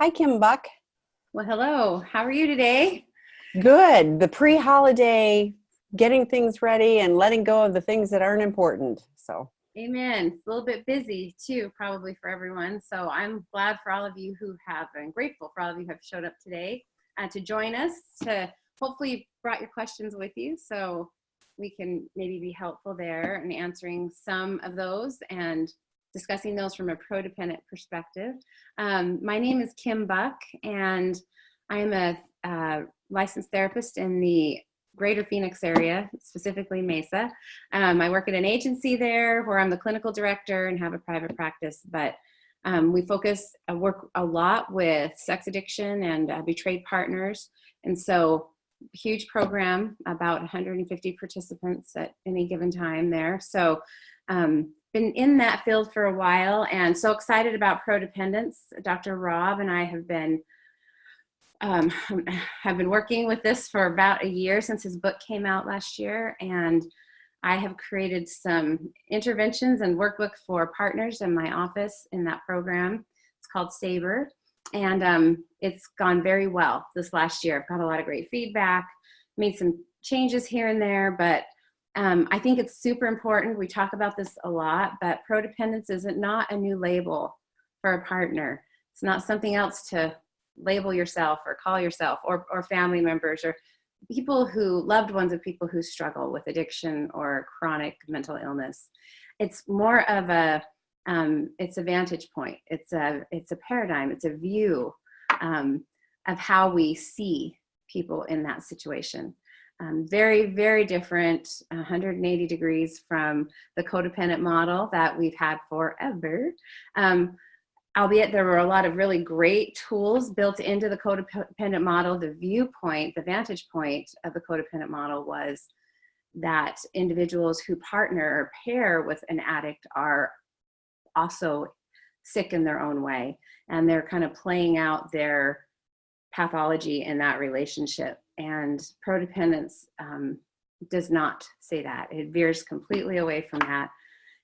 Hi, Kim Buck. Well, hello. How are you today? Good. The pre-holiday, getting things ready and letting go of the things that aren't important. So, Amen. It's a little bit busy too, probably for everyone. So I'm glad for all of you who have, and grateful for all of you who have showed up today to join us. To hopefully you brought your questions with you, so we can maybe be helpful there in answering some of those and discussing those from a prodependent perspective. My name is Kim Buck, and I'm a licensed therapist in the greater Phoenix area, specifically Mesa. I work at an agency there where I'm the clinical director and have a private practice, but we work a lot with sex addiction and betrayed partners. And so huge program, about 150 participants at any given time there. So been in that field for a while and so excited about Prodependence. Dr. Rob and I have been working with this for about a year since his book came out last year, and I have created some interventions and workbook for partners in my office in that program. It's called Saber, and it's gone very well this last year. I've got a lot of great feedback, made some changes here and there, but I think it's super important. We talk about this a lot, but prodependence isn't not a new label for a partner. It's not something else to label yourself or call yourself or family members or loved ones of people who struggle with addiction or chronic mental illness. It's more of it's a vantage point. It's a paradigm. It's a view of how we see people in that situation. Very, very different, 180 degrees from the codependent model that we've had forever. Albeit there were a lot of really great tools built into the codependent model. The viewpoint, the vantage point of the codependent model was that individuals who partner or pair with an addict are also sick in their own way, and they're kind of playing out their pathology in that relationship. And prodependence does not say that. It veers completely away from that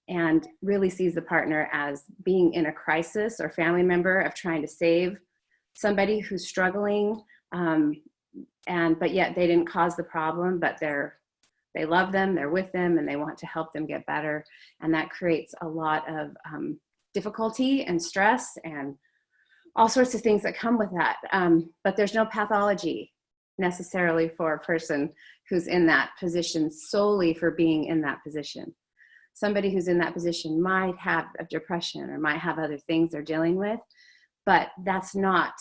and really sees the partner as being in a crisis or family member of trying to save somebody who's struggling, but yet they didn't cause the problem, but they love them, they're with them, and they want to help them get better. And that creates a lot of difficulty and stress and all sorts of things that come with that. But there's no pathology necessarily for a person who's in that position solely for being in that position. Somebody who's in that position might have a depression or might have other things they're dealing with, but that's not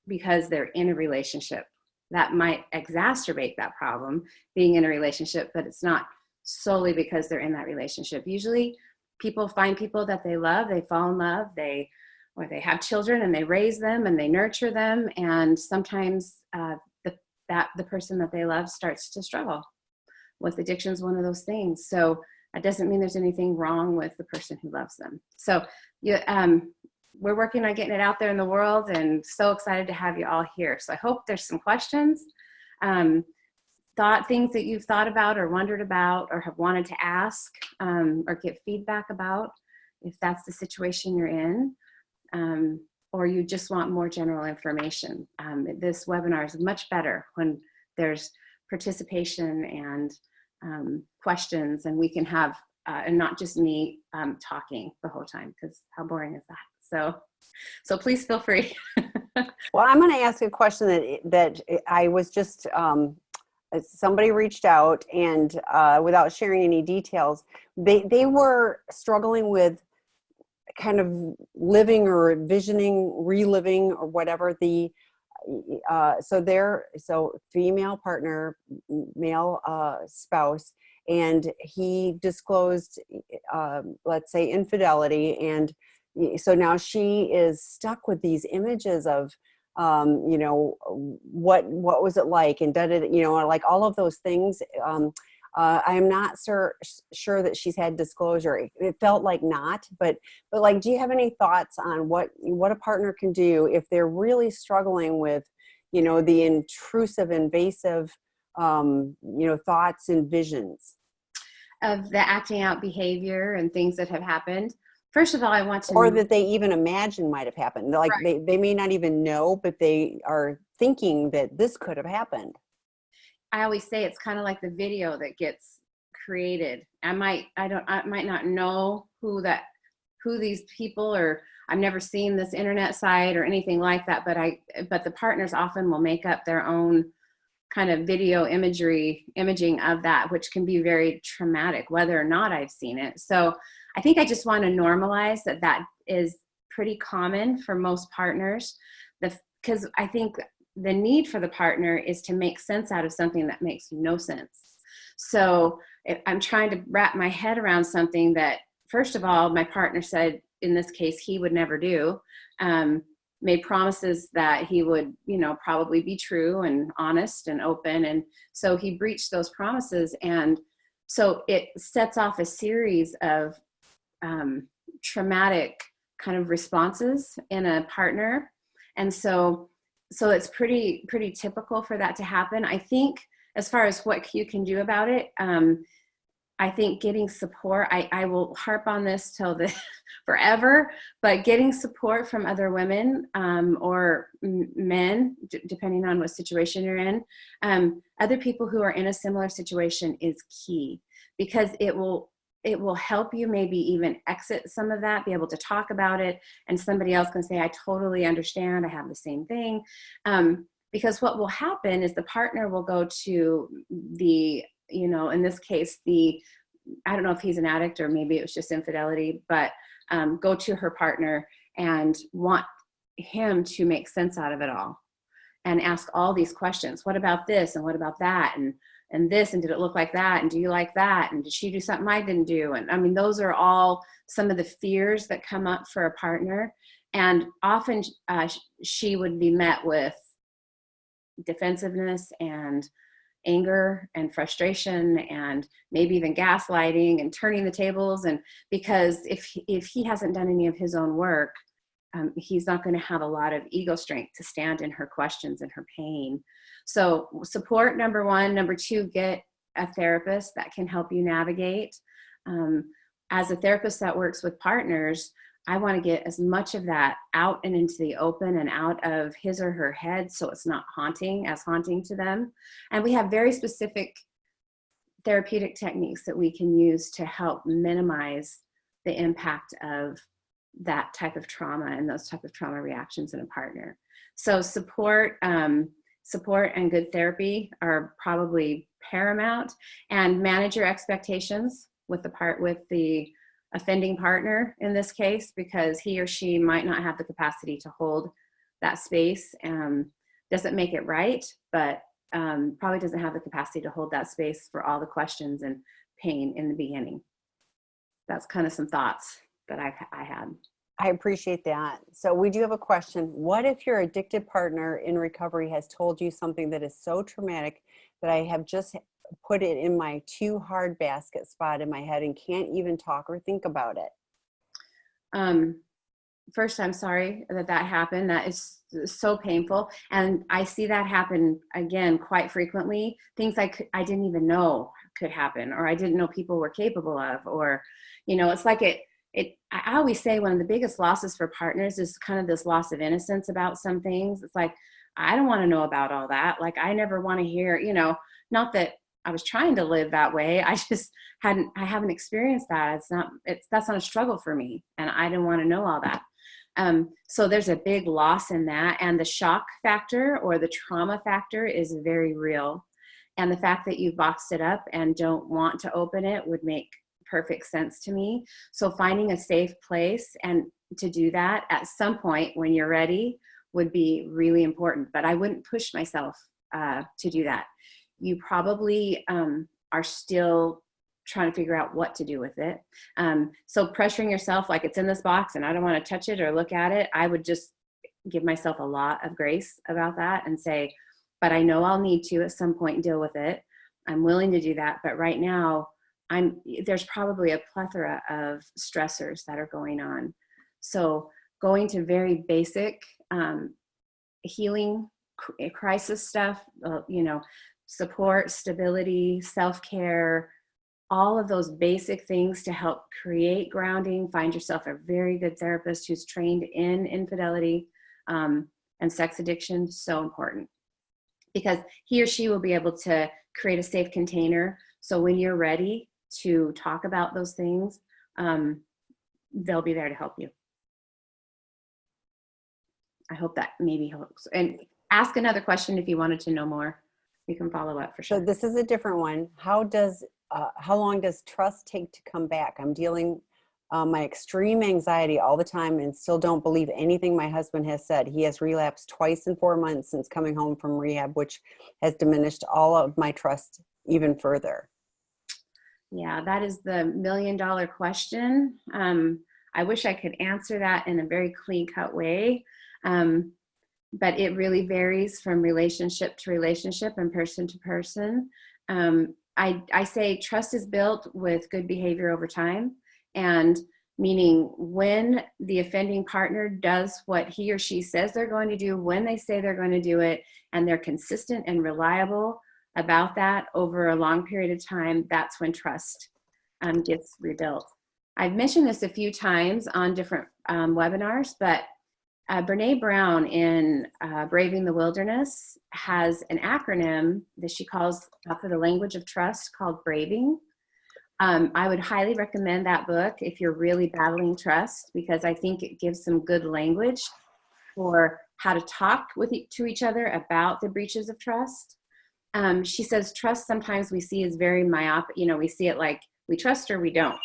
because they're in a relationship. That might exacerbate that problem, being in a relationship, but it's not solely because they're in that relationship. Usually people find people that they love, they fall in love, or they have children and they raise them and they nurture them, and sometimes the person that they love starts to struggle with addiction is one of those things. So that doesn't mean there's anything wrong with the person who loves them. So we're working on getting it out there in the world, and so excited to have you all here. So I hope there's some questions, things that you've thought about or wondered about or have wanted to ask or get feedback about, if that's the situation you're in, or you just want more general information. This webinar is much better when there's participation and questions, and we can have and not just me talking the whole time, because how boring is that? So please feel free. well, I'm going to ask a question that I was just, somebody reached out, and without sharing any details, they were struggling with kind of living or visioning, reliving or whatever so female partner, male spouse, and he disclosed, let's say, infidelity, and so now she is stuck with these images of, what was it like, and like all of those things. I'm not sure that she's had disclosure. It felt like not, but like, do you have any thoughts on what a partner can do if they're really struggling with, the intrusive, invasive, thoughts and visions Of the acting out behavior and things that have happened? First of all, I want to or know. that they even imagine might have happened. Like Right. they may not even know, but they are thinking that this could have happened. I always say it's kind of like the video that gets created. I might not know who these people, or I've never seen this internet site or anything like that, but the partners often will make up their own kind of video imaging of that, which can be very traumatic, whether or not I've seen it. So I think I just want to normalize that is pretty common for most partners. Because I think the need for the partner is to make sense out of something that makes no sense. So I'm trying to wrap my head around something that, first of all, my partner said in this case he would never do. Made promises that he would, probably be true and honest and open. And so he breached those promises. And so it sets off a series of traumatic kind of responses in a partner. And so it's pretty typical for that to happen. I think as far as what you can do about it, I think getting support, I will harp on this till the forever, but getting support from other women or men, depending on what situation you're in, other people who are in a similar situation is key, because it will help you maybe even exit some of that, be able to talk about it, and somebody else can say, I totally understand, I have the same thing. Because what will happen is the partner will go to the, in this case, I don't know if he's an addict or maybe it was just infidelity, but go to her partner and want him to make sense out of it all and ask all these questions. What about this? And what about that? And this, and did it look like that? And do you like that? And did she do something I didn't do? And I mean, those are all some of the fears that come up for a partner. And often she would be met with defensiveness and anger and frustration and maybe even gaslighting and turning the tables. And because if he hasn't done any of his own work, he's not going to have a lot of ego strength to stand in her questions and her pain. So support, number one. Number two, get a therapist that can help you navigate. As a therapist that works with partners, I want to get as much of that out and into the open and out of his or her head, so it's not haunting to them. And we have very specific therapeutic techniques that we can use to help minimize the impact of that type of trauma and those type of trauma reactions in a partner. So support and good therapy are probably paramount. And manage your expectations with the offending partner in this case, because he or she might not have the capacity to hold that space. Doesn't make it right, but probably doesn't have the capacity to hold that space for all the questions and pain in the beginning. That's kind of some thoughts that I had. I appreciate that. So we do have a question. What if your addicted partner in recovery has told you something that is so traumatic that I have just put it in my too hard basket spot in my head and can't even talk or think about it? First, I'm sorry that happened. That is so painful. And I see that happen again quite frequently. Things I didn't even know could happen, or I didn't know people were capable of, or, it's like I always say one of the biggest losses for partners is kind of this loss of innocence about some things. It's like, I don't want to know about all that. Like, I never want to hear, not that I was trying to live that way. I just I haven't experienced that. That's not a struggle for me. And I didn't want to know all that. So there's a big loss in that. And the shock factor or the trauma factor is very real. And the fact that you've boxed it up and don't want to open it would make perfect sense to me. So finding a safe place and to do that at some point when you're ready would be really important. But I wouldn't push myself to do that. You probably are still trying to figure out what to do with it. So pressuring yourself like it's in this box and I don't want to touch it or look at it, I would just give myself a lot of grace about that and say, but I know I'll need to at some point deal with it. I'm willing to do that. But right now, there's probably a plethora of stressors that are going on. So going to very basic healing crisis stuff, support, stability, self-care, all of those basic things to help create grounding. Find yourself a very good therapist who's trained in infidelity and sex addiction. So important, because he or she will be able to create a safe container. So when you're ready to talk about those things, they'll be there to help you. I hope that maybe helps. And ask another question if you wanted to know more. We can follow up for sure. So this is a different one. How long does trust take to come back? I'm dealing my extreme anxiety all the time and still don't believe anything my husband has said. He has relapsed twice in 4 months since coming home from rehab, which has diminished all of my trust even further. Yeah, that is the million-dollar question. I wish I could answer that in a very clean-cut way. But it really varies from relationship to relationship and person to person. I say trust is built with good behavior over time, and meaning when the offending partner does what he or she says they're going to do, when they say they're going to do it, and they're consistent and reliable about that over a long period of time, that's when trust gets rebuilt. I've mentioned this a few times on different webinars, but Brene Brown in Braving the Wilderness has an acronym that she calls for the language of trust called Braving. I would highly recommend that book if you're really battling trust, because I think it gives some good language for how to talk to each other about the breaches of trust. She says trust sometimes we see as very myopic. We see it like we trust or we don't.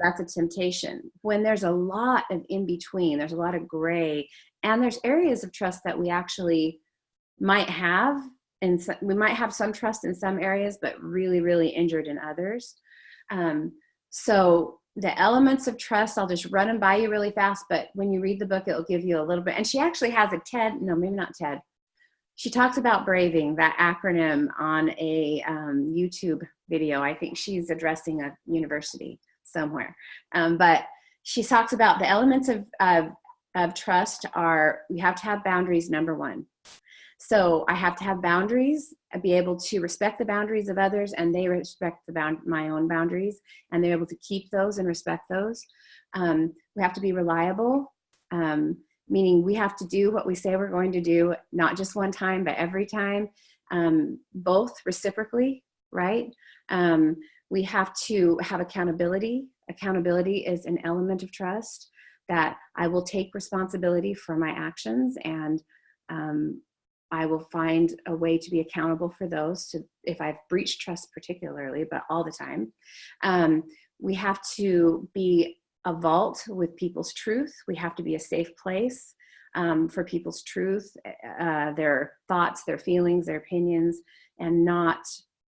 That's a temptation. When there's a lot of in between, there's a lot of gray, and there's areas of trust that we actually might have, and so we might have some trust in some areas, but really, really injured in others. So the elements of trust, I'll just run them by you really fast, but when you read the book, it'll give you a little bit. And she actually has a maybe not TED. She talks about Braving, that acronym, on a YouTube video. I think she's addressing a university somewhere. But she talks about the elements of trust are, we have to have boundaries, number one. So I have to have boundaries, be able to respect the boundaries of others, and they respect my own boundaries, and they're able to keep those and respect those. We have to be reliable, meaning we have to do what we say we're going to do, not just one time, but every time, both reciprocally, right? We have to have accountability. Accountability is an element of trust, that I will take responsibility for my actions, and I will find a way to be accountable for those, if I've breached trust particularly, but all the time. We have to be a vault with people's truth. We have to be a safe place for people's truth, their thoughts, their feelings, their opinions, and not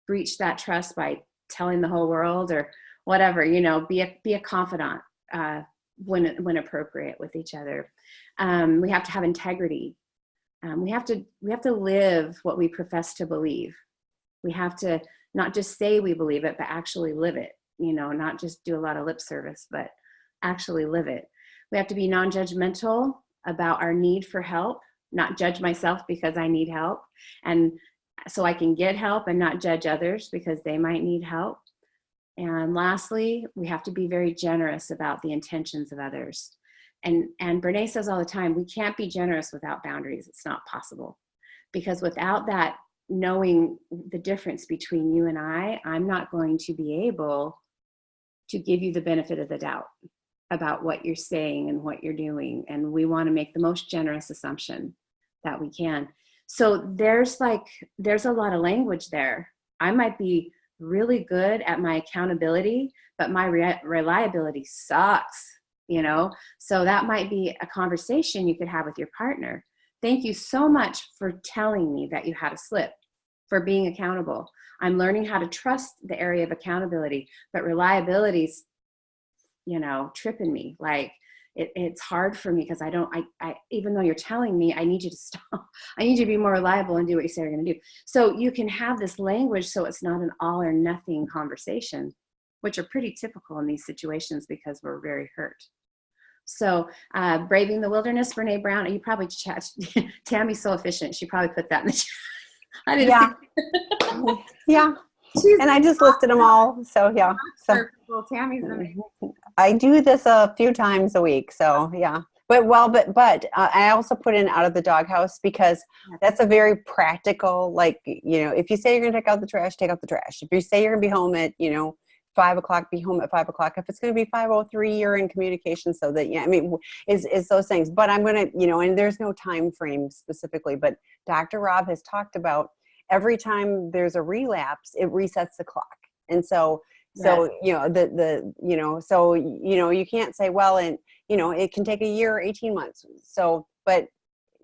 breach that trust by telling the whole world or whatever. Be a confidant when appropriate with each other. We have to have integrity. We have to live what we profess to believe. We have to not just say we believe it, but actually live it. Not just do a lot of lip service, but actually live it. We have to be non-judgmental about our need for help, not judge myself because I need help, and so I can get help, and not judge others because they might need help. And lastly, we have to be very generous about the intentions of others. And Brene says all the time, we can't be generous without boundaries. It's not possible, because without that, knowing the difference between you and I'm not going to be able to give you the benefit of the doubt about what you're saying and what you're doing. And we want to make the most generous assumption that we can. So there's a lot of language there. I might be really good at my accountability, but my reliability sucks, So that might be a conversation you could have with your partner. Thank you so much for telling me that you had a slip, for being accountable. I'm learning how to trust the area of accountability, but reliability's, tripping me. Like it's hard for me because I even though you're telling me, I need you to stop. I need you to be more reliable and do what you say you're going to do. So you can have this language, so it's not an all or nothing conversation, which are pretty typical in these situations because we're very hurt. So Braving the Wilderness, Brene Brown, you probably chat. Tammy's so efficient. She probably put that in the chat. I didn't Yeah. see. Yeah. She's And I just listed them all. So yeah. So perfect. Well, Tammy's amazing. I do this a few times a week. So yeah. But I also put in out of the doghouse because that's a very practical, like, if you say you're going to take out the trash, take out the trash. If you say you're going to be home at, 5 o'clock, be home at 5 o'clock. If it's going to be 5:03, you're in communication. So that, yeah, I mean, is those things. But I'm going to, and there's no time frame specifically, but Dr. Rob has talked about every time there's a relapse, it resets the clock. And so, Yes. you can't say, well, and, it can take a year or 18 months. So, but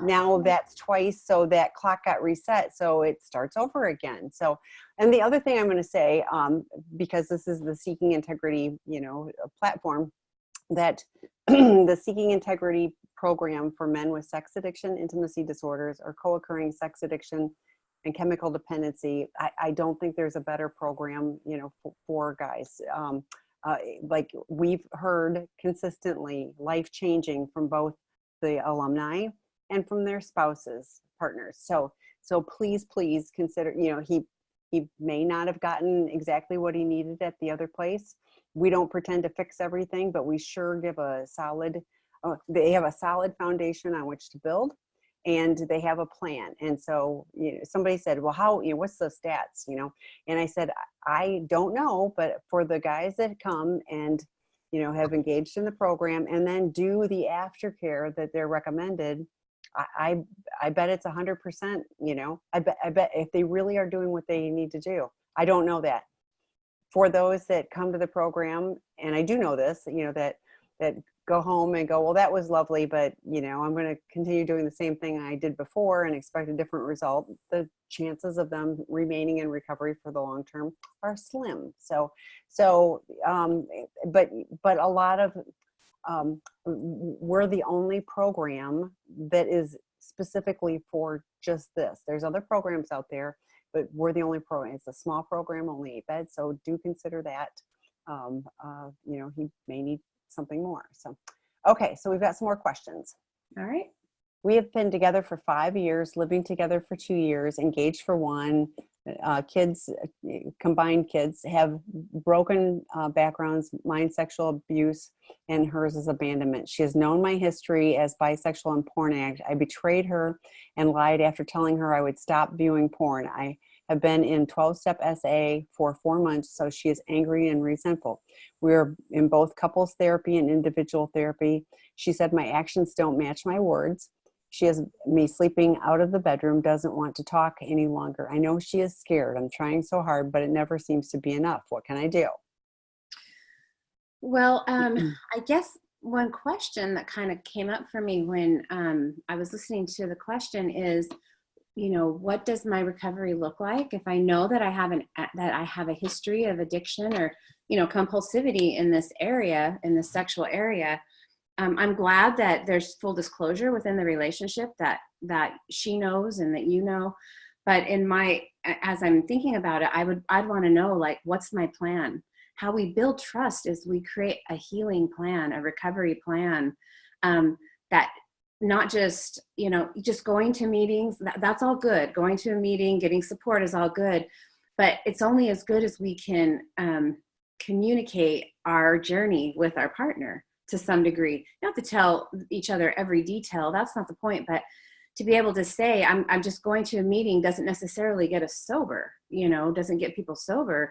now that's twice. So that clock got reset. So it starts over again. So, and the other thing I'm going to say, because this is the Seeking Integrity, platform, that the Seeking Integrity program for men with sex addiction, intimacy disorders, or co-occurring sex addiction and chemical dependency, I don't think there's a better program, for guys. Like we've heard consistently, life-changing from both the alumni and from their spouses, partners. So please consider, he may not have gotten exactly what he needed at the other place. We don't pretend to fix everything, but we sure give they have a solid foundation on which to build, and they have a plan. And so, somebody said, well, how, what's the stats, and I said, I don't know, but for the guys that come and, have engaged in the program and then do the aftercare that they're recommended, I bet it's 100%, I bet if they really are doing what they need to do. I don't know that. For those that come to the program, and I do know this, that go home and go, well, that was lovely, but, I'm going to continue doing the same thing I did before and expect a different result. The chances of them remaining in recovery for the long term are slim. But a lot of, we're the only program that is specifically for just this. There's other programs out there, but we're the only program. It's a small program, only 8 beds. So do consider that. He may need something more. So, okay. So we've got some more questions. All right. We have been together for 5 years, living together for 2 years, engaged for 1. Kids, combined kids, have broken backgrounds, mine sexual abuse, and hers is abandonment. She has known my history as bisexual and porn addict. I betrayed her and lied after telling her I would stop viewing porn. I have been in 12-step SA for 4 months, so she is angry and resentful. We're in both couples therapy and individual therapy. She said my actions don't match my words. She has me sleeping out of the bedroom, doesn't want to talk any longer. I know she is scared. I'm trying so hard, but it never seems to be enough. What can I do? Well, I guess one question that kind of came up for me when I was listening to the question is, what does my recovery look like if I know that I have a history of addiction or, compulsivity in this area, in the sexual area? I'm glad that there's full disclosure within the relationship that she knows and that you know. But as I'm thinking about it, I'd want to know, like, what's my plan? How we build trust is we create a healing plan, a recovery plan, that not just, just going to meetings, that's all good. Going to a meeting, getting support is all good, but it's only as good as we can communicate our journey with our partner to some degree. You don't have to tell each other every detail. That's not the point, but to be able to say, I'm just going to a meeting doesn't necessarily get us sober, doesn't get people sober.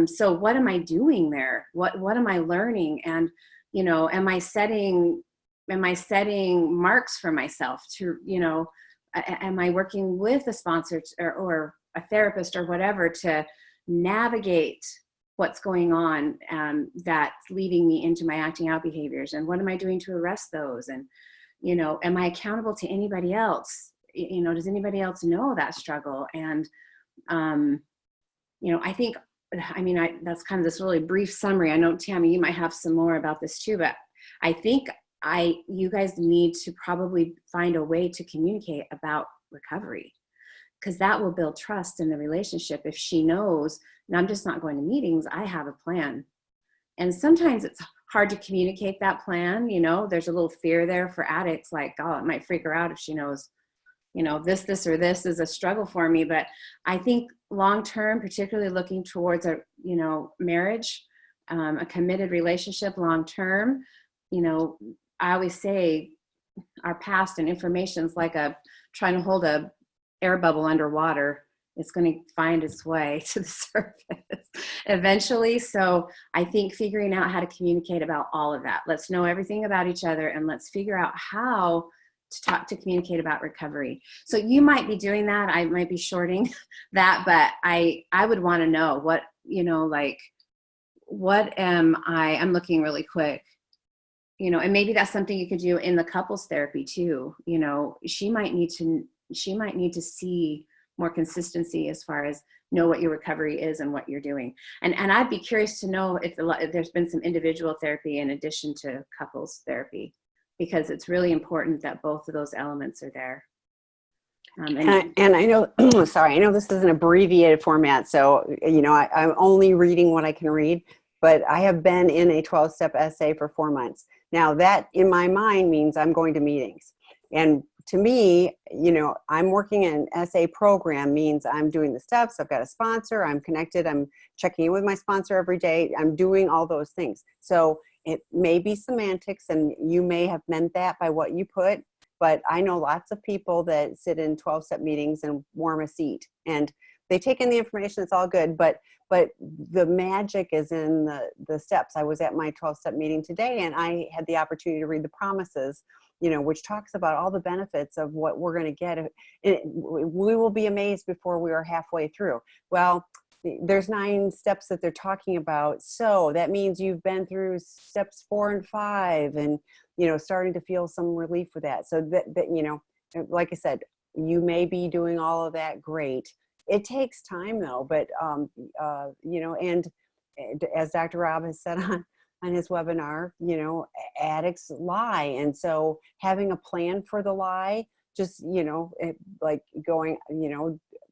So what am I doing there? What am I learning? And, am I setting marks for myself to, am I working with a sponsor or a therapist or whatever to navigate what's going on that's leading me into my acting out behaviors, and what am I doing to arrest those? And, am I accountable to anybody else? Does anybody else know that struggle? And, I think, that's kind of this really brief summary. I know, Tammy, you might have some more about this too, but I think you guys need to probably find a way to communicate about recovery, because that will build trust in the relationship. If she knows, and I'm just not going to meetings, I have a plan. And sometimes it's hard to communicate that plan. There's a little fear there for addicts, like, oh, it might freak her out if she knows, this or this is a struggle for me. But I think long-term, particularly looking towards a, marriage, a committed relationship long-term, I always say our past and information is like trying to hold a air bubble underwater. It's going to find its way to the surface eventually. So I think figuring out how to communicate about all of that. Let's know everything about each other, and let's figure out how to communicate about recovery. So you might be doing that. I might be shorting that, but I would want to know what, what am I? I'm looking really quick. And maybe that's something you could do in the couples therapy too. She might need to see more consistency as far as know what your recovery is and what you're doing. And I'd be curious to know if there's been some individual therapy in addition to couples therapy, because it's really important that both of those elements are there. And I know, sorry, I know this is an abbreviated format, so, I'm only reading what I can read, but I have been in a 12-step essay for 4 months. Now that in my mind means I'm going to meetings. And to me, I'm working in an essay program means I'm doing the steps. I've got a sponsor, I'm connected, I'm checking in with my sponsor every day. I'm doing all those things. So it may be semantics, and you may have meant that by what you put, but I know lots of people that sit in 12-step meetings and warm a seat, and they take in the information. It's all good, but the magic is in the steps. I was at my 12-step meeting today, and I had the opportunity to read the promises, which talks about all the benefits of what we're going to get. We will be amazed before we are halfway through. Well, there's 9 steps that they're talking about. So that means you've been through steps 4 and 5 and, starting to feel some relief with that. So that, like I said, you may be doing all of that. Great. It takes time though, but, and as Dr. Rob has said on his webinar, addicts lie. And so having a plan for the lie, just,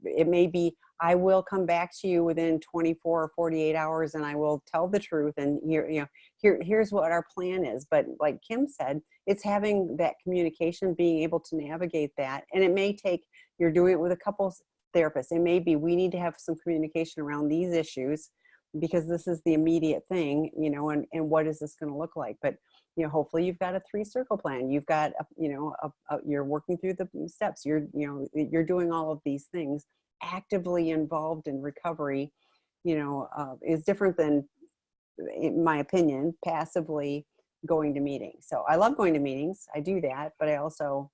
it may be, I will come back to you within 24 or 48 hours and I will tell the truth. And here's what our plan is. But like Kim said, it's having that communication, being able to navigate that. And it may take, you're doing it with a couples therapist. It may be, we need to have some communication around these issues because this is the immediate thing, and what is this going to look like? But, hopefully you've got a 3-circle plan. You've got, you're working through the steps. You're doing all of these things. Actively involved in recovery, is different than, in my opinion, passively going to meetings. So I love going to meetings. I do that, but I also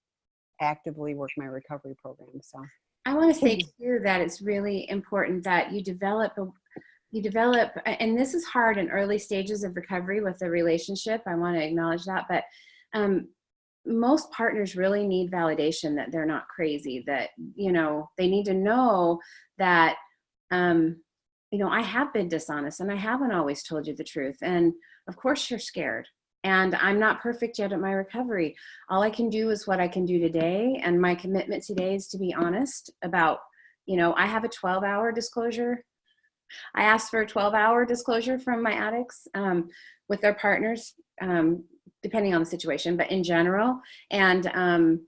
actively work my recovery program. So I want to say too that it's really important that you develop, and this is hard in early stages of recovery with a relationship. I want to acknowledge that, but most partners really need validation that they're not crazy, that, they need to know that, I have been dishonest and I haven't always told you the truth. And of course you're scared, and I'm not perfect yet at my recovery. All I can do is what I can do today. And my commitment today is to be honest about, I have a 12-hour disclosure. I asked for a 12-hour disclosure from my addicts with their partners, depending on the situation, but in general. And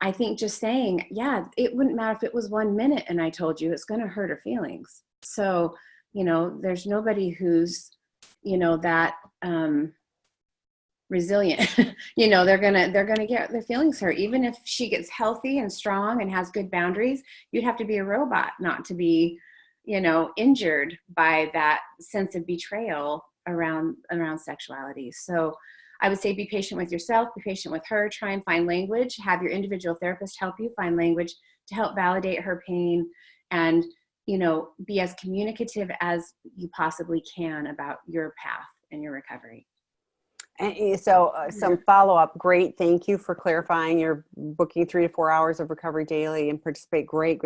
I think just saying, yeah, it wouldn't matter if it was 1 minute and I told you, it's going to hurt her feelings. So, there's nobody who's, that resilient. They're gonna get their feelings hurt. Even if she gets healthy and strong and has good boundaries, you'd have to be a robot not to be, injured by that sense of betrayal around sexuality. So I would say be patient with yourself, be patient with her, try and find language, have your individual therapist help you find language to help validate her pain, and, be as communicative as you possibly can about your path and your recovery. And so some follow-up. Great. Thank you for clarifying. You're booking 3 to 4 hours of recovery daily and participate. Great.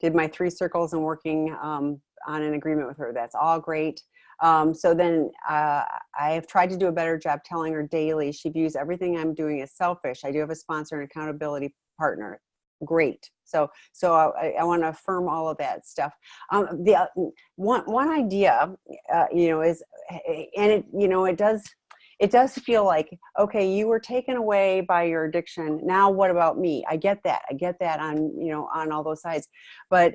Did my 3 circles and working on an agreement with her. That's all great. So then I have tried to do a better job telling her daily. She views everything I'm doing as selfish. I do have a sponsor and accountability partner. Great. So I want to affirm all of that stuff. The one idea, is, and it does feel like, okay, you were taken away by your addiction. Now what about me? I get that on, on all those sides. But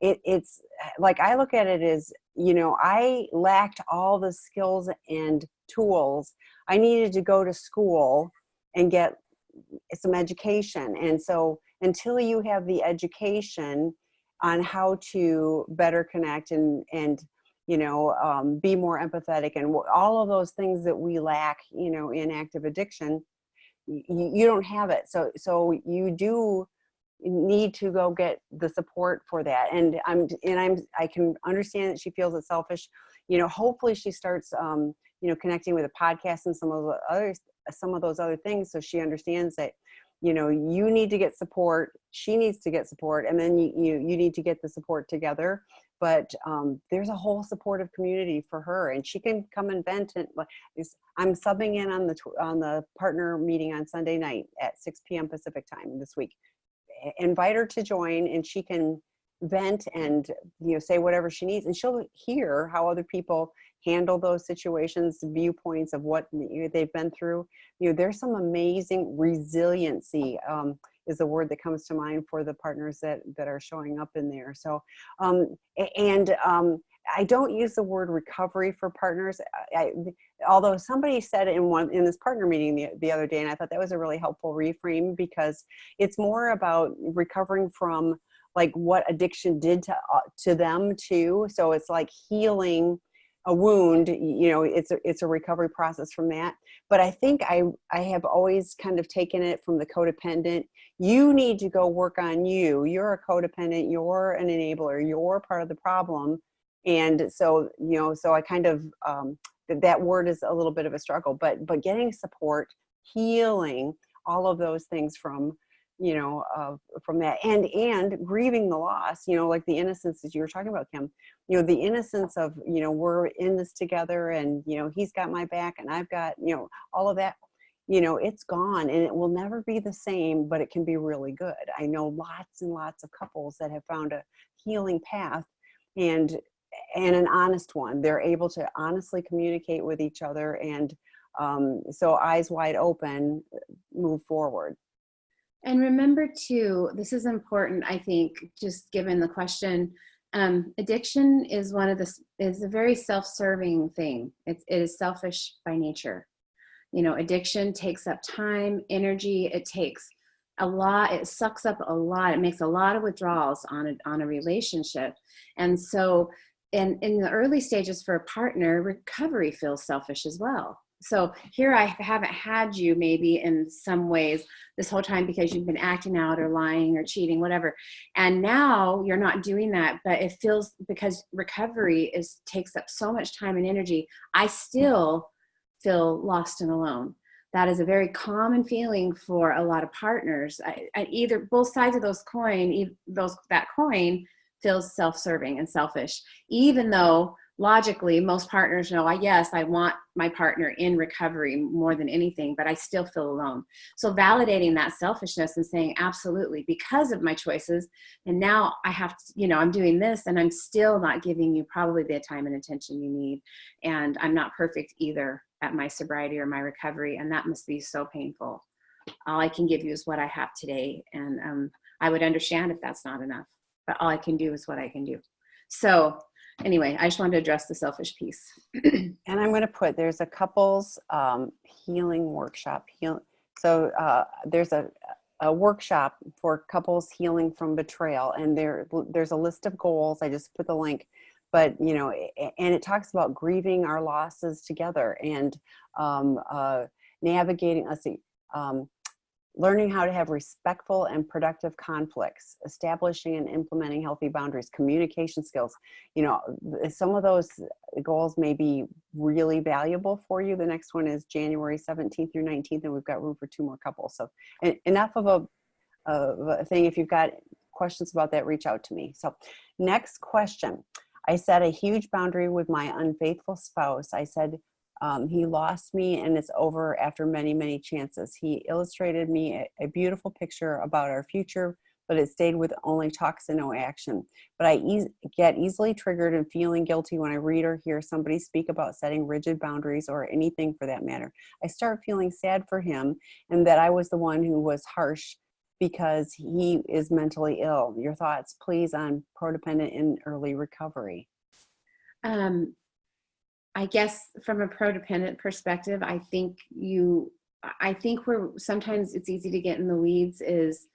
it's like, I look at it as, I lacked all the skills and tools. I needed to go to school and get some education. And so until you have the education on how to better connect and be more empathetic and all of those things that we lack, in active addiction, you don't have it. So you do need to go get the support for that. And I can understand that she feels it's selfish. Hopefully she starts, connecting with a podcast and some of those other things, so she understands that, you need to get support, she needs to get support, and then you need to get the support together. But there's a whole supportive community for her, and she can come and vent. And I'm subbing in on the partner meeting on Sunday night at 6 p.m. Pacific time this week. Invite her to join, and she can vent and say whatever she needs, and she'll hear how other people handle those situations, viewpoints of what they've been through. There's some amazing resiliency, is the word that comes to mind for the partners that are showing up in there. So I don't use the word recovery for partners. Although somebody said it in this partner meeting the other day, and I thought that was a really helpful reframe, because it's more about recovering from like what addiction did to them too. So it's like healing a wound, it's a recovery process from that. But I think I have always kind of taken it from the codependent. You need to go work on you. You're a codependent. You're an enabler. You're part of the problem. And so, so I kind of, that word is a little bit of a struggle, but getting support, healing, all of those things from that, and grieving the loss, like the innocence that you were talking about, Kim, the innocence of, we're in this together, and, he's got my back and I've got, all of that, it's gone, and it will never be the same, but it can be really good. I know lots and lots of couples that have found a healing path, and an honest one. They're able to honestly communicate with each other, and so eyes wide open, move forward. And remember too, this is important, I think, just given the question, addiction is is a very self-serving thing. It is selfish by nature. Addiction takes up time, energy, it takes a lot, it sucks up a lot, it makes a lot of withdrawals on a relationship. And so in the early stages for a partner, recovery feels selfish as well. So here I haven't had you maybe in some ways this whole time because you've been acting out or lying or cheating, whatever. And now you're not doing that, but it feels, because recovery takes up so much time and energy, I still feel lost and alone. That is a very common feeling for a lot of partners. Either both sides of that coin feels self-serving and selfish, even though logically, most partners know, yes, I want my partner in recovery more than anything, but I still feel alone. So validating that selfishness and saying, absolutely, because of my choices, and now I have to, I'm doing this, and I'm still not giving you probably the time and attention you need. And I'm not perfect either at my sobriety or my recovery, and that must be so painful. All I can give you is what I have today. And I would understand if that's not enough, but all I can do is what I can do. So anyway, I just wanted to address the selfish piece. And I'm going to put, there's a couples healing workshop. So there's a workshop for couples healing from betrayal. And there's a list of goals. I just put the link. But, and it talks about grieving our losses together and navigating, learning how to have respectful and productive conflicts, establishing and implementing healthy boundaries, communication skills. Some of those goals may be really valuable for you. The next one is January 17th through 19th, and we've got room for 2 more couples. So enough of a thing. If you've got questions about that, reach out to me. So next question. I set a huge boundary with my unfaithful spouse. I said, he lost me and it's over after many, many chances. He illustrated me a beautiful picture about our future, but it stayed with only talks and no action. But I get easily triggered and feeling guilty when I read or hear somebody speak about setting rigid boundaries or anything for that matter. I start feeling sad for him and that I was the one who was harsh because he is mentally ill. Your thoughts, please, on prodependent in early recovery. Um, I guess from a prodependent perspective, I think we're sometimes it's easy to get in the weeds is,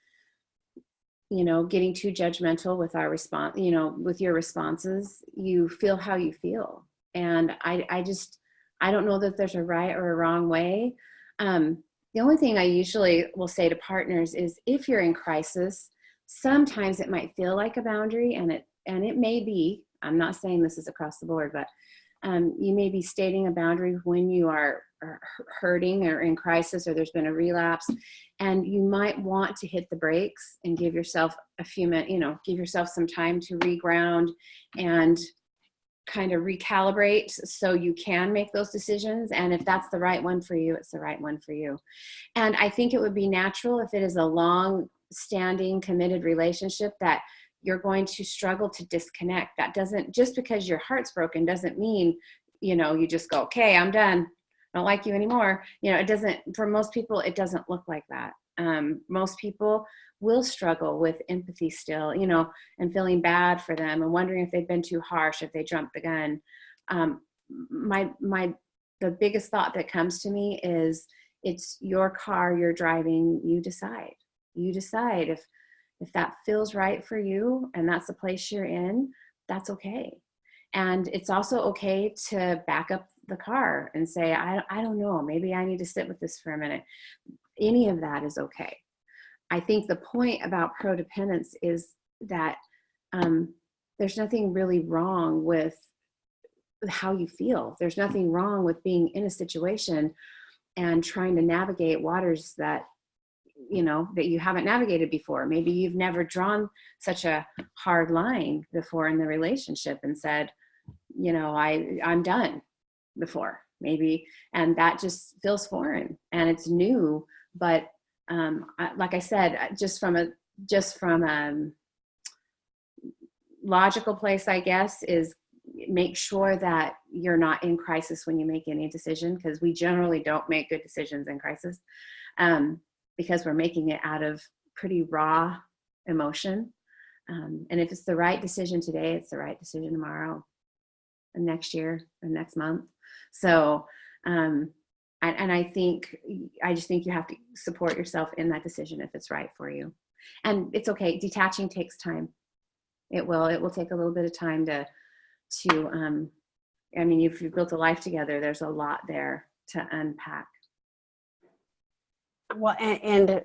getting too judgmental with our response, with your responses. You feel how you feel. And I don't know that there's a right or a wrong way. The only thing I usually will say to partners is if you're in crisis, sometimes it might feel like a boundary, and it may be. I'm not saying this is across the board, but you may be stating a boundary when you are hurting or in crisis, or there's been a relapse, and you might want to hit the brakes and give yourself a few minutes, give yourself some time to reground and kind of recalibrate so you can make those decisions. And if that's the right one for you, it's the right one for you. And I think it would be natural if it is a long standing committed relationship that you're going to struggle to disconnect. That doesn't, just because your heart's broken doesn't mean, you just go, okay, I'm done. I don't like you anymore. It doesn't, for most people, it doesn't look like that. Most people will struggle with empathy still, and feeling bad for them and wondering if they've been too harsh, if they jumped the gun. The biggest thought that comes to me is it's your car, you're driving, you decide if that feels right for you and that's the place you're in, that's okay. And it's also okay to back up the car and say, I don't know, maybe I need to sit with this for a minute. Any of that is okay. I think the point about prodependence is that there's nothing really wrong with how you feel. There's nothing wrong with being in a situation and trying to navigate waters that you haven't navigated before. Maybe you've never drawn such a hard line before in the relationship and said, I'm done before, maybe. And that just feels foreign and it's new. But like I said, just from a logical place, I guess, is make sure that you're not in crisis when you make any decision, because we generally don't make good decisions in crisis. Because we're making it out of pretty raw emotion. And if it's the right decision today, it's the right decision tomorrow and next year and next month. So, and I just think you have to support yourself in that decision if it's right for you. And it's okay. Detaching takes time. It will take a little bit of time to if you've built a life together, there's a lot there to unpack. Well, and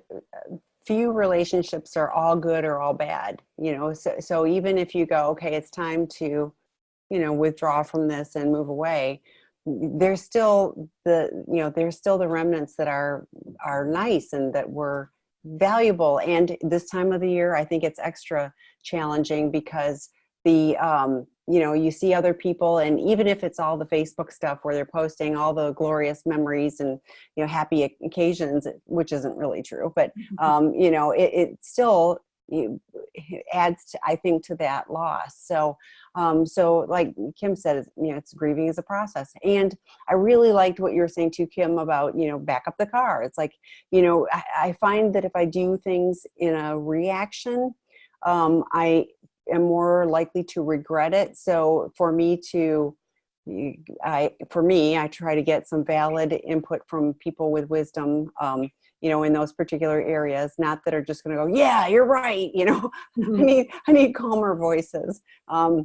few relationships are all good or all bad, so even if you go, okay, it's time to, withdraw from this and move away, there's still the remnants that are nice and that were valuable. And this time of the year, I think it's extra challenging because you see other people, and even if it's all the Facebook stuff where they're posting all the glorious memories and, happy occasions, which isn't really true, but, it still adds to, I think, to that loss. So like Kim said, it's grieving is a process. And I really liked what you were saying too, Kim, about, back up the car. It's like, I find that if I do things in a reaction, I am more likely to regret it. So for me, I try to get some valid input from people with wisdom, in those particular areas, not that are just going to go, yeah, you're right. I need calmer voices. And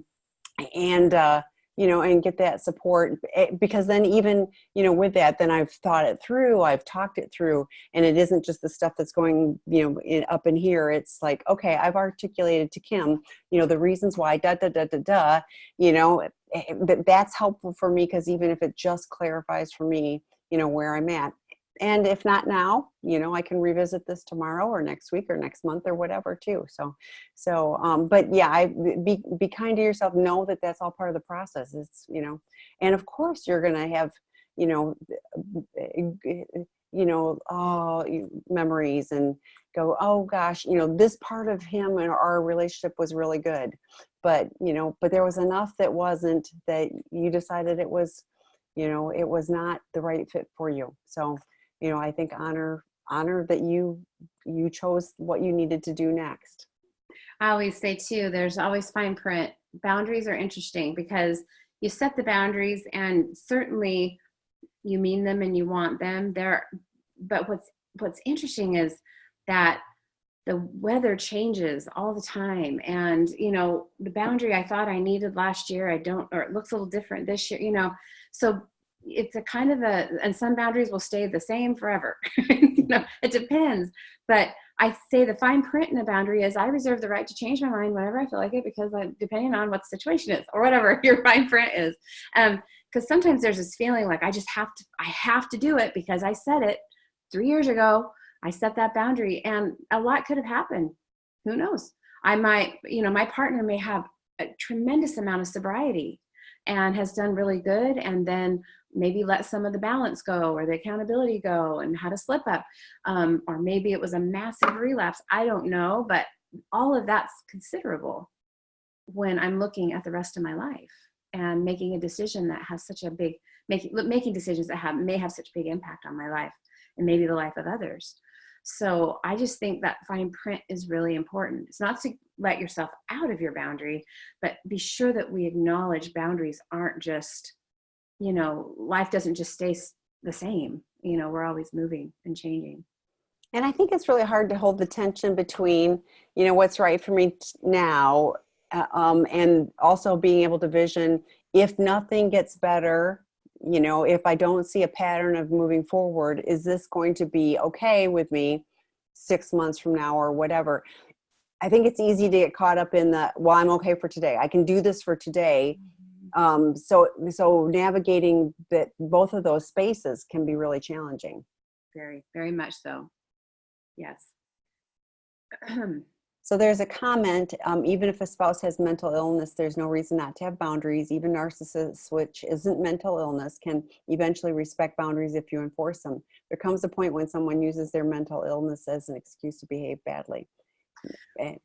get that support, because then even, with that, then I've thought it through, I've talked it through, and it isn't just the stuff that's going, up in here. It's like, okay, I've articulated to Kim, the reasons why, that's helpful for me, because even if it just clarifies for me, where I'm at. And if not now, I can revisit this tomorrow or next week or next month or whatever too. But yeah, be kind to yourself. Know that that's all part of the process. It's, and of course you're going to have, memories and go, oh gosh, this part of him and our relationship was really good, but there was enough that wasn't, that you decided it was, it was not the right fit for you. So, I think honor that you you chose what you needed to do next. I always say too, there's always fine print. Boundaries are interesting because you set the boundaries and certainly you mean them and you want them there. But what's interesting is that the weather changes all the time. And, the boundary I thought I needed last year, I don't, or it looks a little different this year, so it's a kind of and some boundaries will stay the same forever. It depends. But I say the fine print in a boundary is I reserve the right to change my mind whenever I feel like it, because depending on what the situation is or whatever your fine print is. Because sometimes there's this feeling like I have to do it because I said it 3 years ago. I set that boundary and a lot could have happened. Who knows? I might, my partner may have a tremendous amount of sobriety and has done really good. And then maybe let some of the balance go or the accountability go and had a slip up. Or maybe it was a massive relapse. I don't know, but all of that's considerable when I'm looking at the rest of my life and making a decision that has such a big, making decisions that may have such big impact on my life and maybe the life of others. So I just think that fine print is really important. It's not to let yourself out of your boundary, but be sure that we acknowledge boundaries aren't just, life doesn't just stay the same. We're always moving and changing. And I think it's really hard to hold the tension between, what's right for me now, and also being able to vision if nothing gets better, if I don't see a pattern of moving forward, is this going to be okay with me 6 months from now or whatever? I think it's easy to get caught up in I'm okay for today. I can do this for today. So navigating both of those spaces can be really challenging. Very, very much so. Yes. So there's a comment, even if a spouse has mental illness, there's no reason not to have boundaries. Even narcissists, which isn't mental illness, can eventually respect boundaries if you enforce them. There comes a point when someone uses their mental illness as an excuse to behave badly. Thoughts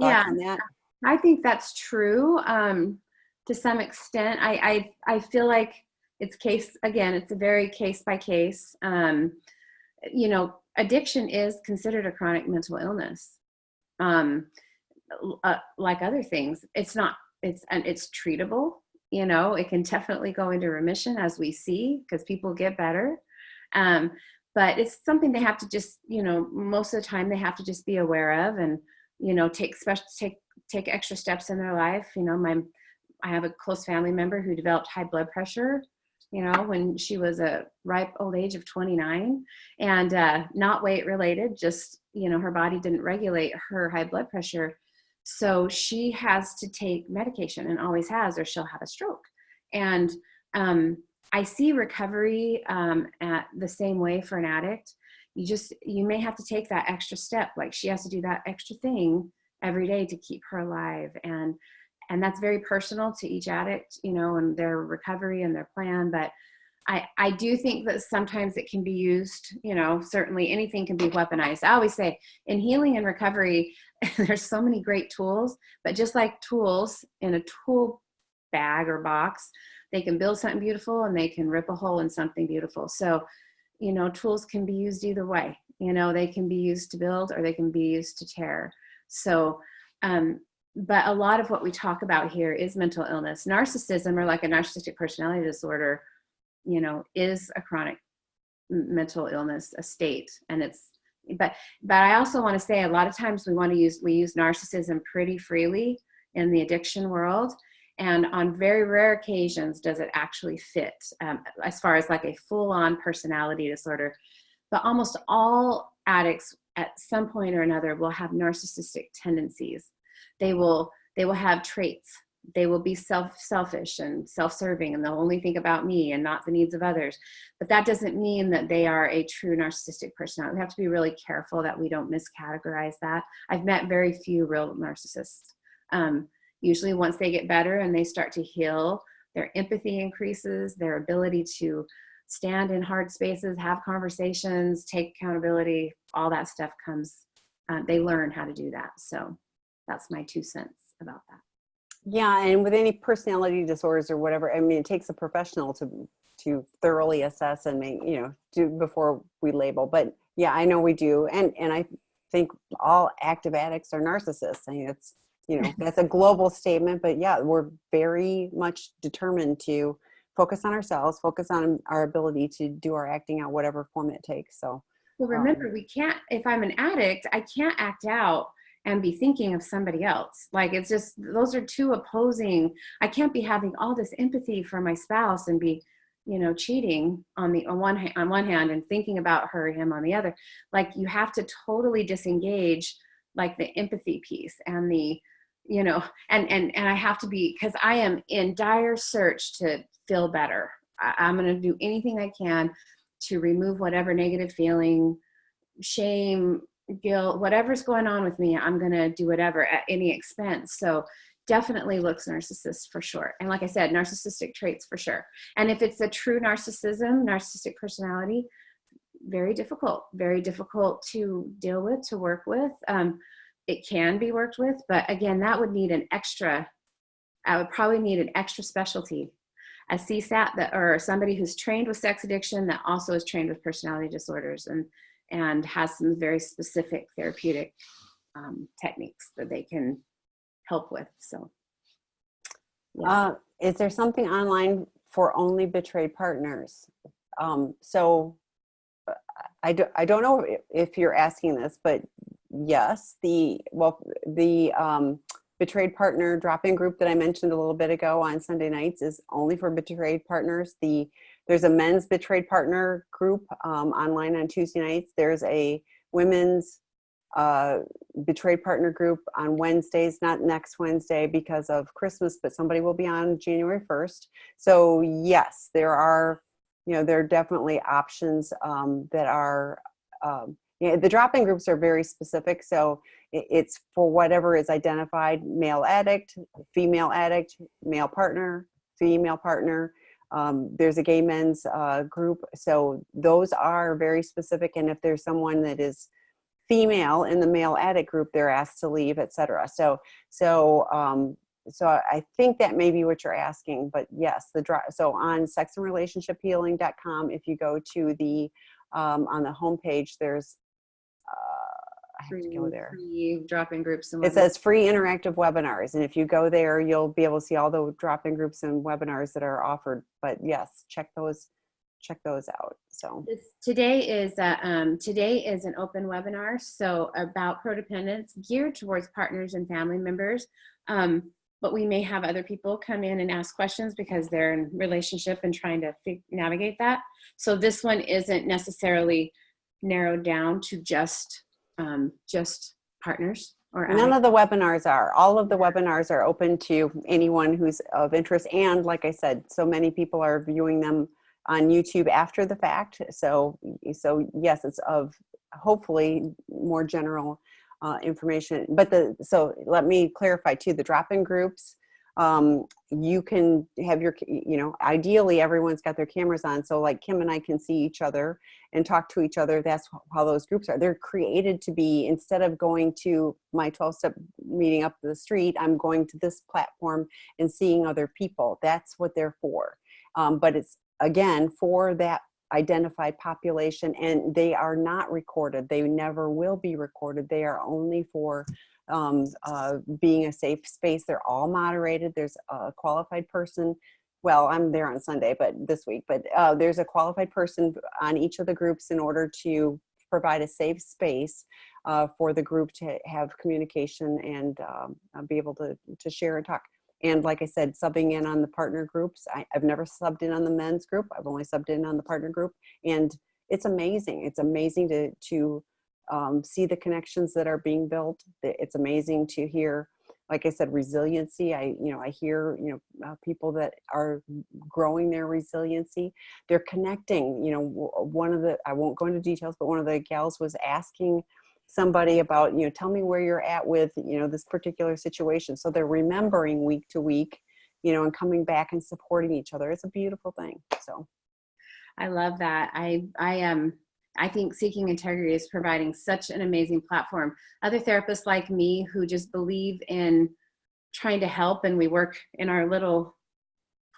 on that? I think that's true to some extent. I feel like it's a very case by case. Addiction is considered a chronic mental illness. Like other things, it's treatable. It can definitely go into remission, as we see, because people get better. But it's something they have to just, most of the time they have to just be aware of and, take extra steps in their life. I have a close family member who developed high blood pressure, when she was a ripe old age of 29, and not weight related, just, her body didn't regulate her high blood pressure. So she has to take medication and always has, or she'll have a stroke. And I see recovery at the same way for an addict. You may have to take that extra step. Like she has to do that extra thing every day to keep her alive. And that's very personal to each addict, and their recovery and their plan. But I do think that sometimes it can be used, certainly anything can be weaponized. I always say in healing and recovery, there's so many great tools, but just like tools in a tool bag or box, they can build something beautiful and they can rip a hole in something beautiful. So, tools can be used either way. They can be used to build or they can be used to tear. So, but a lot of what we talk about here is mental illness. Narcissism, or like a narcissistic personality disorder, is a chronic mental illness, a state. And but I also want to say a lot of times we use narcissism pretty freely in the addiction world. And on very rare occasions does it actually fit as far as like a full-on personality disorder. But almost all addicts at some point or another will have narcissistic tendencies. They will have traits. They will be selfish and self-serving, and they'll only think about me and not the needs of others. But that doesn't mean that they are a true narcissistic personality. We have to be really careful that we don't miscategorize that. I've met very few real narcissists. Usually once they get better and they start to heal, their empathy increases, their ability to stand in hard spaces, have conversations, take accountability, all that stuff comes, they learn how to do that. So that's my 2 cents about that. Yeah, and with any personality disorders or whatever, I mean, it takes a professional to thoroughly assess and make, do before we label. But yeah, I know we do, and think all active addicts are narcissists. I mean, it's, that's a global statement, but yeah, we're very much determined to focus on ourselves, focus on our ability to do our acting out, whatever form it takes. So, well, remember, we can't, if I'm an addict, I can't act out and be thinking of somebody else. Like, it's just, those are two opposing. I can't be having all this empathy for my spouse and be, cheating on one hand and thinking about her or him on the other. Like, you have to totally disengage, like, the empathy piece and the, and I have to be, because I am in dire search to feel better. I'm going to do anything I can to remove whatever negative feeling, shame, guilt, whatever's going on with me. I'm going to do whatever at any expense. So definitely looks narcissist for sure. And like I said, narcissistic traits for sure. And if it's a true narcissistic personality, very difficult to deal with, to work with. It can be worked with, but again, that would need I would probably need an extra specialty, a CSAT or somebody who's trained with sex addiction that also is trained with personality disorders and has some very specific therapeutic techniques that they can help with. So, yes. Is there something online for only betrayed partners? So I don't know if you're asking this, but yes, the betrayed partner drop-in group that I mentioned a little bit ago on Sunday nights is only for betrayed partners. There's a men's betrayed partner group online on Tuesday nights. There's a women's betrayed partner group on Wednesdays, not next Wednesday because of Christmas, but somebody will be on January 1st. So yes, there are definitely options that are, the drop-in groups are very specific. So it's for whatever is identified: male addict, female addict, male partner, female partner. There's a gay men's group. So those are very specific. And if there's someone that is female in the male addict group, they're asked to leave, etc. So I think that may be what you're asking, but yes, so on sexandrelationshiphealing.com, if you go to the, on the homepage, there's, I have to go there. Free drop-in groups. It says free interactive webinars. And if you go there, you'll be able to see all the drop-in groups and webinars that are offered. But yes, check those out. So today is an open webinar. So about prodependence, geared towards partners and family members. But we may have other people come in and ask questions because they're in relationship and trying to navigate that. So this one isn't necessarily narrowed down to just partners. None of the webinars are. All of the webinars are open to anyone who's of interest. And like I said, so many people are viewing them on YouTube after the fact. So yes, it's of hopefully more general information. But so let me clarify too, the drop-in groups, you can have your, ideally everyone's got their cameras on. So like Kim and I can see each other and talk to each other. That's how those groups are. They're created to be, instead of going to my 12-step meeting up the street, I'm going to this platform and seeing other people. That's what they're for. But it's, again, for that identified population, and they are not recorded. They never will be recorded. They are only for being a safe space. They're all moderated. There's a qualified person. Well, I'm there on Sunday, but this week, but there's a qualified person on each of the groups in order to provide a safe space for the group to have communication and be able to share and talk. And like I said, subbing in on the partner groups. I've never subbed in on the men's group. I've only subbed in on the partner group. And it's amazing. It's amazing to see the connections that are being built. It's amazing to hear, like I said, resiliency. I hear, people that are growing their resiliency. They're connecting. I won't go into details, but one of the gals was asking somebody about, tell me where you're at with, this particular situation. So they're remembering week to week, and coming back and supporting each other. It's a beautiful thing. So I love that. I think Seeking Integrity is providing such an amazing platform. Other therapists like me who just believe in trying to help, and we work in our little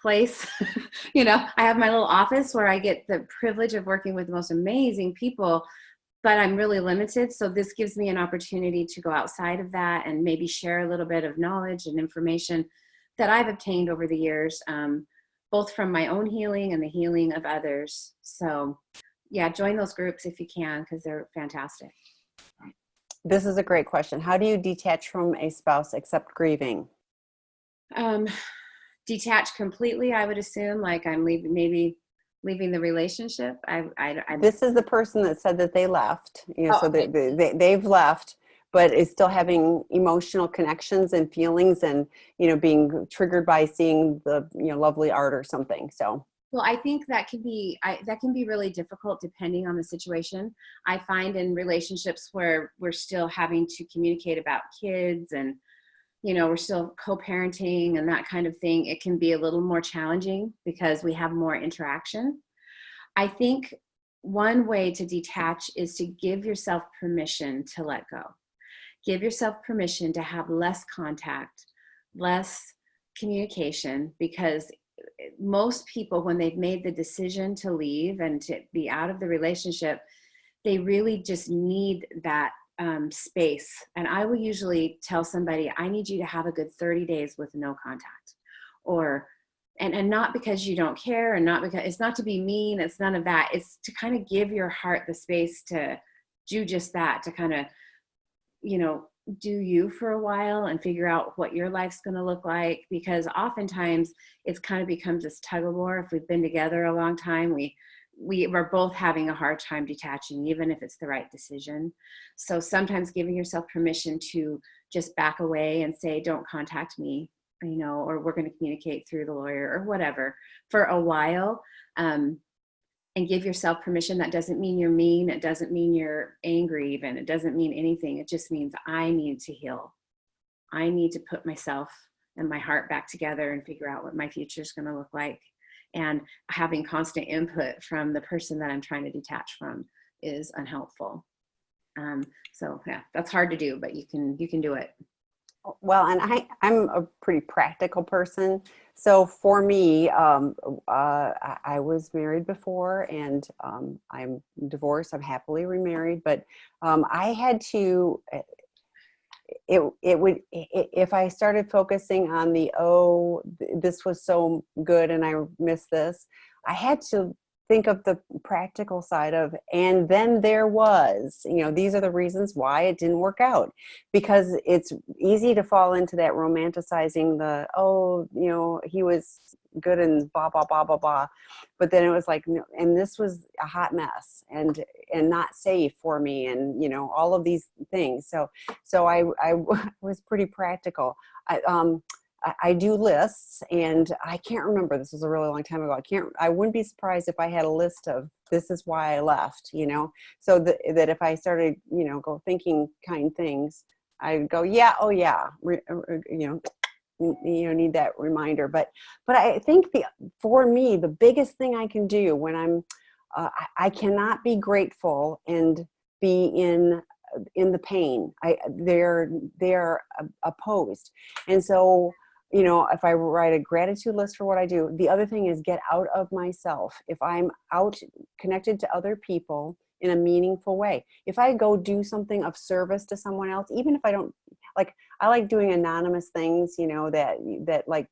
place. I have my little office where I get the privilege of working with the most amazing people, but I'm really limited. So this gives me an opportunity to go outside of that and maybe share a little bit of knowledge and information that I've obtained over the years, both from my own healing and the healing of others. So yeah, join those groups if you can, because they're fantastic. This is a great question. How do you detach from a spouse except grieving? Detach completely, I would assume, like I'm leaving the relationship. This is the person that said that they left, Oh, so okay. they've left, but is still having emotional connections and feelings, and being triggered by seeing the lovely art or something. So Well, I think that can be really difficult depending on the situation. I find in relationships where we're still having to communicate about kids and we're still co-parenting and that kind of thing, it can be a little more challenging because we have more interaction. I think one way to detach is to give yourself permission to let go. Give yourself permission to have less contact, less communication, because most people, when they've made the decision to leave and to be out of the relationship, they really just need that space. And I will usually tell somebody, I need you to have a good 30 days with no contact, or and not because you don't care, and not because it's not to be mean, it's none of that. It's to kind of give your heart the space to do just that, to kind of do you for a while and figure out what your life's going to look like. Because oftentimes it's kind of becomes this tug of war. If we've been together a long time, we're both having a hard time detaching, even if it's the right decision. So sometimes giving yourself permission to just back away and say, don't contact me, or we're going to communicate through the lawyer or whatever for a while. And give yourself permission. That doesn't mean you're mean. It doesn't mean you're angry even. It doesn't mean anything. It just means I need to heal. I need to put myself and my heart back together and figure out what my future is going to look like. And having constant input from the person that I'm trying to detach from is unhelpful. So yeah, that's hard to do, but you can do it. Well, and I'm a pretty practical person. So for me, I was married before, and I'm divorced. I'm happily remarried, but I had to. It would, if I started focusing on this was so good and I missed this, I had to think of the practical side of, and then there was, these are the reasons why it didn't work out. Because it's easy to fall into that romanticizing he was good and blah, blah, blah, blah, blah. But then it was like, and this was a hot mess and not safe for me, and, all of these things. So I was pretty practical. I do lists, and I can't remember, this was a really long time ago. I wouldn't be surprised if I had a list of, this is why I left, so that if I started, go thinking kind things, I'd go, yeah, oh yeah, need that reminder. But I think for me, the biggest thing I can do when I cannot be grateful and be in the pain. They're opposed. And so, if I write a gratitude list for what I do, the other thing is get out of myself. If I'm out connected to other people in a meaningful way, if I go do something of service to someone else, even if I don't, like, I like doing anonymous things, that like,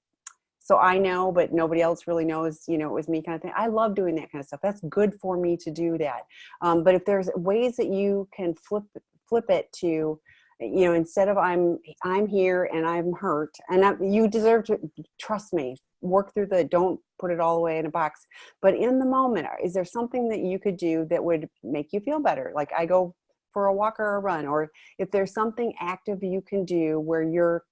so I know, but nobody else really knows, it was me kind of thing. I love doing that kind of stuff. That's good for me to do that. But if there's ways that you can flip it to, instead of I'm here and I'm hurt, and you deserve to, trust me, work through don't put it all away in a box. But in the moment, is there something that you could do that would make you feel better? Like I go for a walk or a run, or if there's something active you can do where you're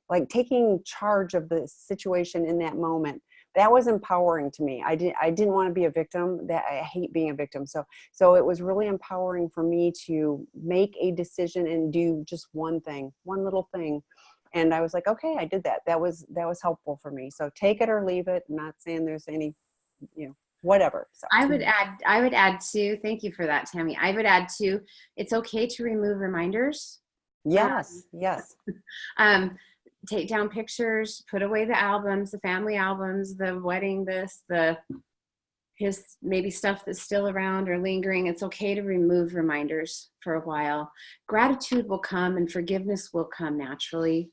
like taking charge of the situation in that moment. That was empowering to me. I didn't want to be a victim. That I hate being a victim. So it was really empowering for me to make a decision and do just one little thing. And I was like, okay, I did that. That was helpful for me. So take it or leave it. I'm not saying there's any, whatever. So I would add too, thank you for that, Tammy. I would add too, it's okay to remove reminders. Yes. Yes. Take down pictures, put away the albums, the family albums, the wedding, his maybe stuff that's still around or lingering, it's okay to remove reminders for a while. Gratitude will come and forgiveness will come naturally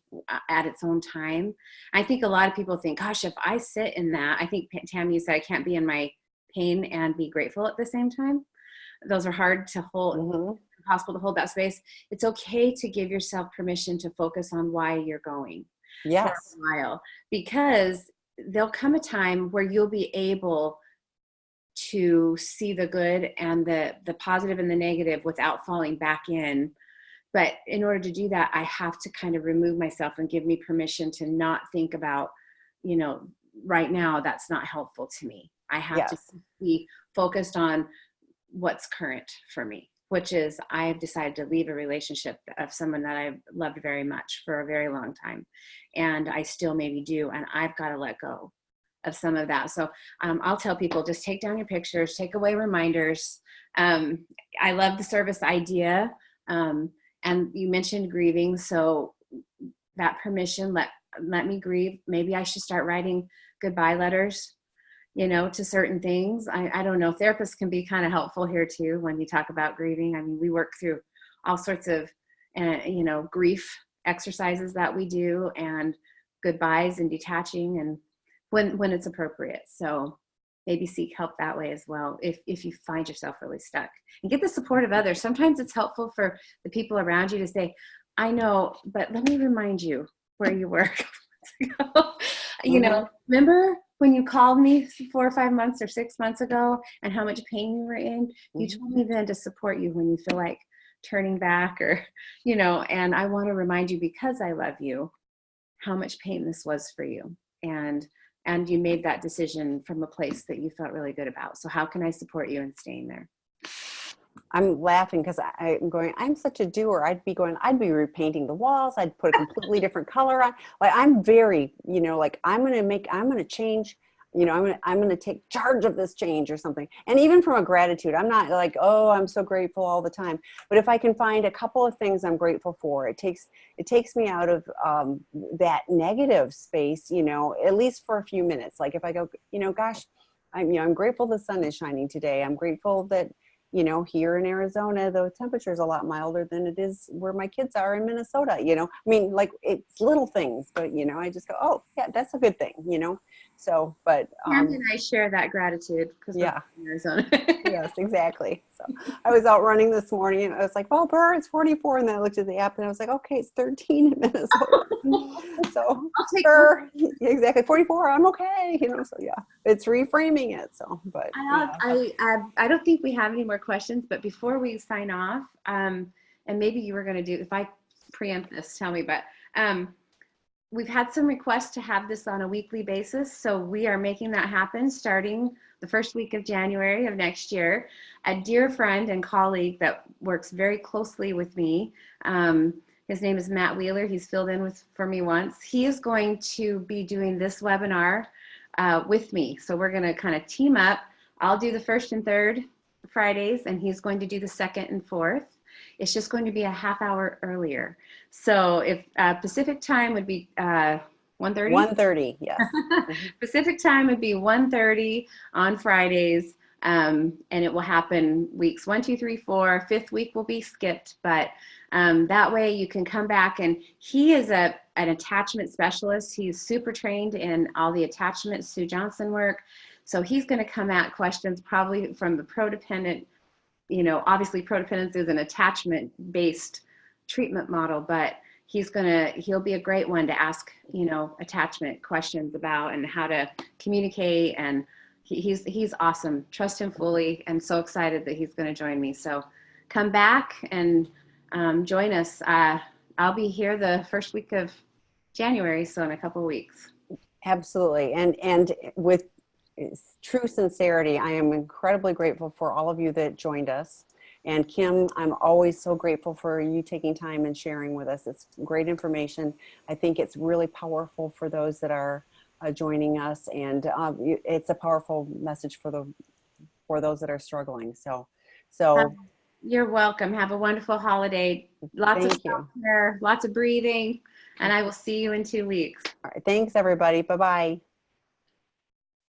at its own time. I think a lot of people think, gosh, if I sit in that, I think Tammy, you said I can't be in my pain and be grateful at the same time. Those are hard to hold. Mm-hmm. Impossible to hold that space. It's okay to give yourself permission to focus on why you're going for Yes. a while, because there'll come a time where you'll be able to see the good and the positive and the negative without falling back in. But in order to do that, I have to kind of remove myself and give me permission to not think about, you know, right now that's not helpful to me. I have to Yes. be focused on what's current for me, which is I've decided to leave a relationship of someone that I've loved very much for a very long time. And I still maybe do. And I've got to let go of some of that. So I'll tell people, just take down your pictures, take away reminders. I love the service idea. And you mentioned grieving. So that permission, let me grieve. Maybe I should start writing goodbye letters, you know, to certain things. I don't know. Therapists can be kind of helpful here too when you talk about grieving. I mean, we work through all sorts of, you know, grief exercises that we do, and goodbyes and detaching, and when it's appropriate. So maybe seek help that way as well if you find yourself really stuck, and get the support of others. Sometimes it's helpful for the people around you to say, I know, but let me remind you where you were. You Mm-hmm. know, remember when you called me 4 or 5 months or 6 months ago and how much pain you were in? You told me then to support you when you feel like turning back, or, you know, and I want to remind you, because I love you, how much pain this was for you. And you made that decision from a place that you felt really good about. So how can I support you in staying there? I'm laughing because I'm going, I'm such a doer. I'd be repainting the walls. I'd put a completely different color on. Like, I'm very, you know, like I'm going to change, you know, I'm going to take charge of this change or something. And even from a gratitude, I'm not like, oh, I'm so grateful all the time. But if I can find a couple of things I'm grateful for, it takes me out of that negative space, you know, at least for a few minutes. Like if I go, you know, gosh, I'm grateful the sun is shining today. I'm grateful that, you know, here in Arizona, the temperature is a lot milder than it is where my kids are in Minnesota, you know. I mean, like, it's little things, but, you know, I just go, oh, yeah, that's a good thing, you know. So, but, Pam and I share that gratitude because we're yeah. from Arizona. Yes, exactly. So I was out running this morning and I was like, well, Burr, it's 44. And then I looked at the app and I was like, okay, it's 13 in Minnesota. So I'll take Burr, exactly, 44. I'm okay. You know, so yeah, it's reframing it. So, but yeah. I don't think we have any more questions, but before we sign off, and maybe you were going to do, if I preempt this, tell me, but we've had some requests to have this on a weekly basis. So we are making that happen starting the first week of January of next year. A dear friend and colleague that works very closely with me, his name is Matt Wheeler. He's filled in for me once. He is going to be doing this webinar with me. So we're going to kind of team up. I'll do the first and third Fridays, and he's going to do the second and fourth. It's just going to be a half hour earlier. So if Pacific time would be 1:30? 1:30, yes. Pacific time would be 1:30 on Fridays. And it will happen weeks 1, 2, 3, 4. Fifth week will be skipped, but that way you can come back. And he is an attachment specialist. He's super trained in all the attachment Sue Johnson work. So he's going to come at questions probably from the prodependent. You know, obviously Prodependence is an attachment-based treatment model, but he'll be a great one to ask, you know, attachment questions about and how to communicate. And he's awesome. Trust him fully, and so excited that he's going to join me. So come back and join us. I'll be here the first week of January, so in a couple of weeks. Absolutely. And with true sincerity, I am incredibly grateful for all of you that joined us. And Kim, I'm always so grateful for you taking time and sharing with us. It's great information. I think it's really powerful for those that are joining us, and it's a powerful message for those that are struggling. So You're welcome. Have a wonderful holiday. Lots of self-care, lots of breathing, and I will see you in 2 weeks. All right, thanks everybody. Bye-bye.